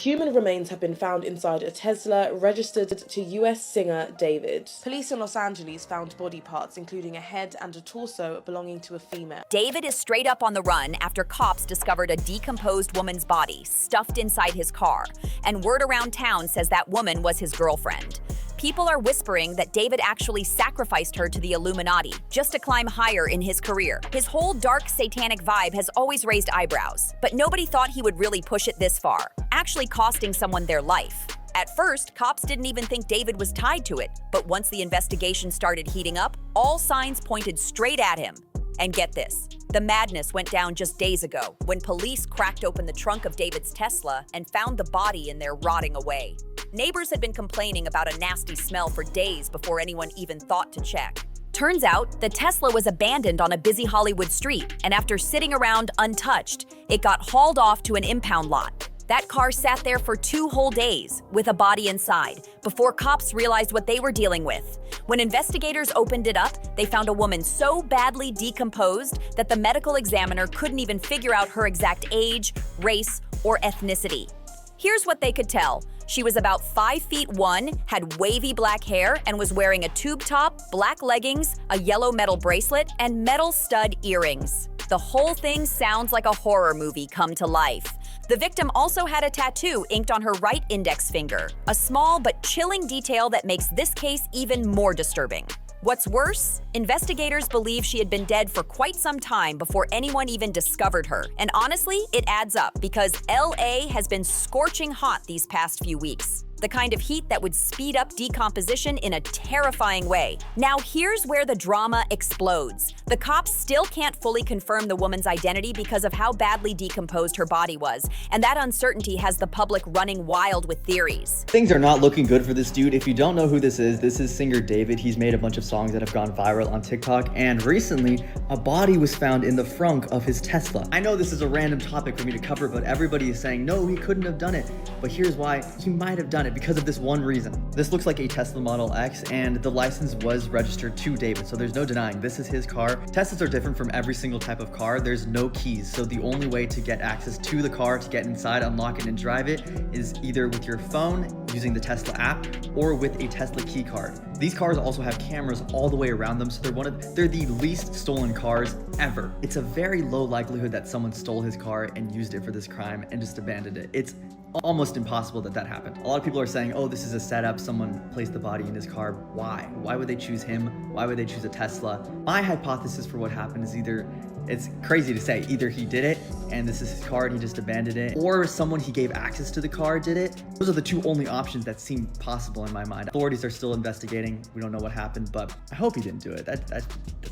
human remains have been found inside a Tesla registered to US singer David. Police in Los Angeles found body parts, including a head and a torso belonging to a female. David is straight up on the run after cops discovered a decomposed woman's body stuffed inside his car, and word around town says that woman was his girlfriend. People are whispering that David actually sacrificed her to the Illuminati just to climb higher in his career. His whole dark satanic vibe has always raised eyebrows, but nobody thought he would really push it this far, actually costing someone their life. At first, cops didn't even think David was tied to it, but once the investigation started heating up, all signs pointed straight at him. And get this, the madness went down just days ago when police cracked open the trunk of David's Tesla and found the body in there rotting away. Neighbors had been complaining about a nasty smell for days before anyone even thought to check. Turns out, the Tesla was abandoned on a busy Hollywood street, and after sitting around untouched, it got hauled off to an impound lot. That car sat there for 2 whole days, with a body inside, before cops realized what they were dealing with. When investigators opened it up, they found a woman so badly decomposed that the medical examiner couldn't even figure out her exact age, race, or ethnicity. Here's what they could tell. She was about 5'1", had wavy black hair, and was wearing a tube top, black leggings, a yellow metal bracelet, and metal stud earrings. The whole thing sounds like a horror movie come to life. The victim also had a tattoo inked on her right index finger, a small but chilling detail that makes this case even more disturbing. What's worse, investigators believe she had been dead for quite some time before anyone even discovered her. And honestly, it adds up because LA has been scorching hot these past few weeks. The kind of heat that would speed up decomposition in a terrifying way. Now here's where the drama explodes. The cops still can't fully confirm the woman's identity because of how badly decomposed her body was, and that uncertainty has the public running wild with theories. Things are not looking good for this dude. If you don't know who this is singer David. He's made a bunch of songs that have gone viral on TikTok, and recently, a body was found in the frunk of his Tesla. I know this is a random topic for me to cover, but everybody is saying, no, he couldn't have done it. But here's why he might have done it, because of this one reason. This looks like a Tesla Model X, and the license was registered to David, so there's no denying this is his car. Teslas are different from every single type of car. There's no keys, so the only way to get access to the car, to get inside, unlock it, and drive it is either with your phone, using the Tesla app, or with a Tesla key card. These cars also have cameras all the way around them, so they're the least stolen cars ever. It's a very low likelihood that someone stole his car and used it for this crime and just abandoned it. It's almost impossible that happened. A lot of people are saying, oh, this is a setup, someone placed the body in his car. Why? Why would they choose him? Why would they choose a Tesla? My hypothesis for what happened is either, it's crazy to say, either he did it and this is his car and he just abandoned it, or someone he gave access to the car did it. Those are the two only options that seem possible in my mind. Authorities are still investigating. We don't know what happened, but I hope he didn't do it. That's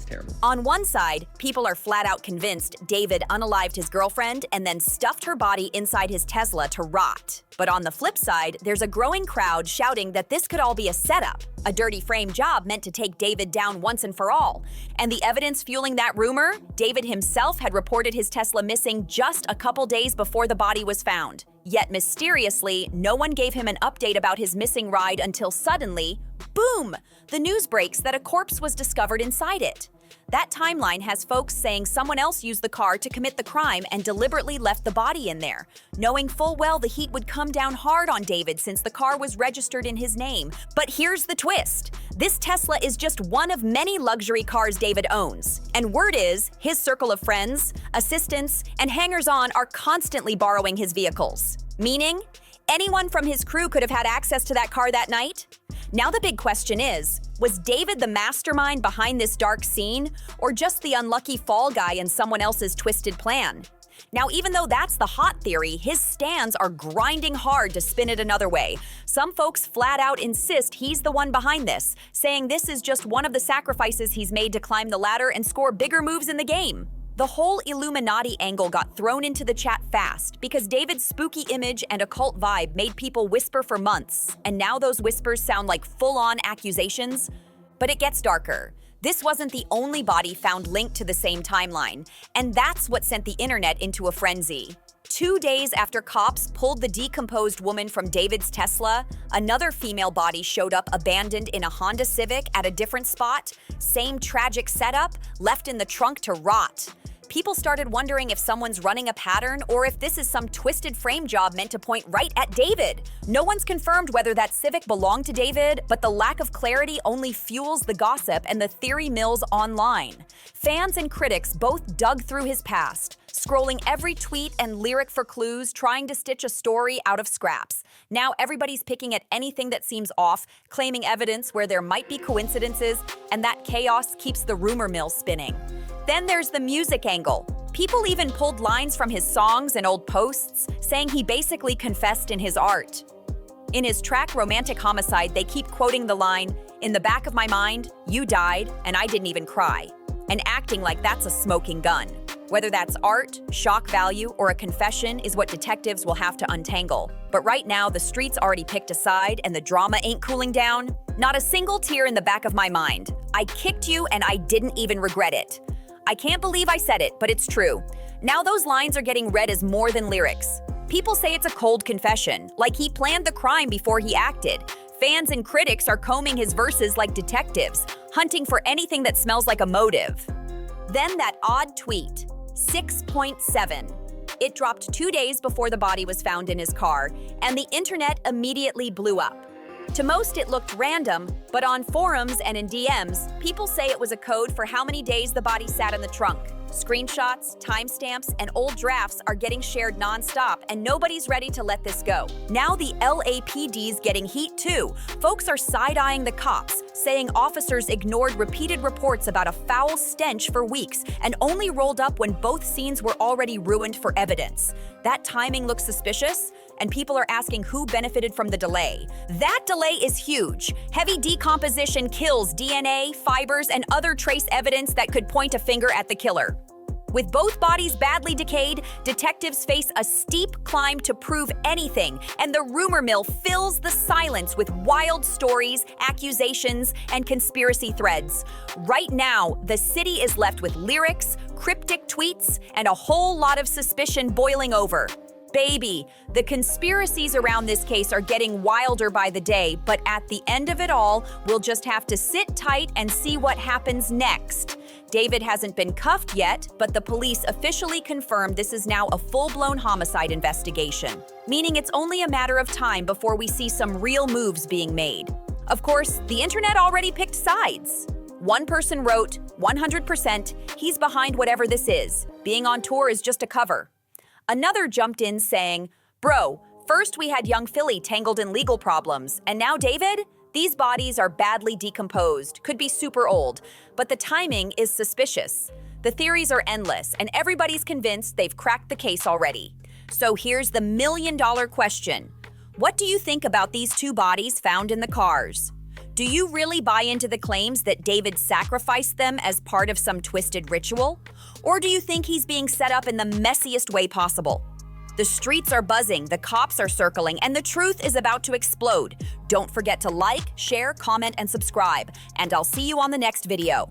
terrible. On one side, people are flat out convinced David unalived his girlfriend and then stuffed her body inside his Tesla to rot. But on the flip side, there's a growing crowd shouting that this could all be a setup, a dirty frame job meant to take David down once and for all. And the evidence fueling that rumor, David himself had reported his Tesla missing just a couple days before the body was found. Yet mysteriously, no one gave him an update about his missing ride until suddenly, boom, the news breaks that a corpse was discovered inside it. That timeline has folks saying someone else used the car to commit the crime and deliberately left the body in there, knowing full well the heat would come down hard on David since the car was registered in his name. But here's the twist. This Tesla is just one of many luxury cars David owns. And word is, his circle of friends, assistants, and hangers-on are constantly borrowing his vehicles. Meaning, anyone from his crew could have had access to that car that night? Now the big question is, was David the mastermind behind this dark scene, or just the unlucky fall guy in someone else's twisted plan? Now, even though that's the hot theory, his stans are grinding hard to spin it another way. Some folks flat out insist he's the one behind this, saying this is just one of the sacrifices he's made to climb the ladder and score bigger moves in the game. The whole Illuminati angle got thrown into the chat fast because David's spooky image and occult vibe made people whisper for months, and now those whispers sound like full-on accusations. But it gets darker. This wasn't the only body found linked to the same timeline, and that's what sent the internet into a frenzy. 2 days after cops pulled the decomposed woman from David's Tesla, another female body showed up abandoned in a Honda Civic at a different spot, same tragic setup, left in the trunk to rot. People started wondering if someone's running a pattern or if this is some twisted frame job meant to point right at David. No one's confirmed whether that Civic belonged to David, but the lack of clarity only fuels the gossip and the theory mills online. Fans and critics both dug through his past, scrolling every tweet and lyric for clues, trying to stitch a story out of scraps. Now everybody's picking at anything that seems off, claiming evidence where there might be coincidences, and that chaos keeps the rumor mill spinning. Then there's the music angle. People even pulled lines from his songs and old posts, saying he basically confessed in his art. In his track Romantic Homicide, they keep quoting the line, "In the back of my mind, you died, and I didn't even cry," and acting like that's a smoking gun. Whether that's art, shock value, or a confession is what detectives will have to untangle. But right now, the streets already picked a side and the drama ain't cooling down. Not a single tear in the back of my mind. I kicked you and I didn't even regret it. I can't believe I said it, but it's true. Now those lines are getting read as more than lyrics. People say it's a cold confession, like he planned the crime before he acted. Fans and critics are combing his verses like detectives, hunting for anything that smells like a motive. Then that odd tweet, 6.7. It dropped 2 days before the body was found in his car, and the internet immediately blew up. To most, it looked random, but on forums and in DMs, people say it was a code for how many days the body sat in the trunk. Screenshots, timestamps, and old drafts are getting shared nonstop, and nobody's ready to let this go. Now the LAPD's getting heat too. Folks are side-eyeing the cops, saying officers ignored repeated reports about a foul stench for weeks and only rolled up when both scenes were already ruined for evidence. That timing looks suspicious, and people are asking who benefited from the delay. That delay is huge. Heavy decomposition kills DNA, fibers, and other trace evidence that could point a finger at the killer. With both bodies badly decayed, detectives face a steep climb to prove anything, and the rumor mill fills the silence with wild stories, accusations, and conspiracy threads. Right now, the city is left with lyrics, cryptic tweets, and a whole lot of suspicion boiling over. Baby, the conspiracies around this case are getting wilder by the day, but at the end of it all, we'll just have to sit tight and see what happens next. David hasn't been cuffed yet, but the police officially confirmed this is now a full-blown homicide investigation, meaning it's only a matter of time before we see some real moves being made. Of course, the internet already picked sides. One person wrote, 100%, he's behind whatever this is. Being on tour is just a cover. Another jumped in saying, "Bro, first we had young Philly tangled in legal problems, and now David? These bodies are badly decomposed, could be super old, but the timing is suspicious. The theories are endless, and everybody's convinced they've cracked the case already." So here's the million-dollar question. What do you think about these two bodies found in the cars? Do you really buy into the claims that David sacrificed them as part of some twisted ritual? Or do you think he's being set up in the messiest way possible? The streets are buzzing, the cops are circling, and the truth is about to explode. Don't forget to like, share, comment, and subscribe, and I'll see you on the next video.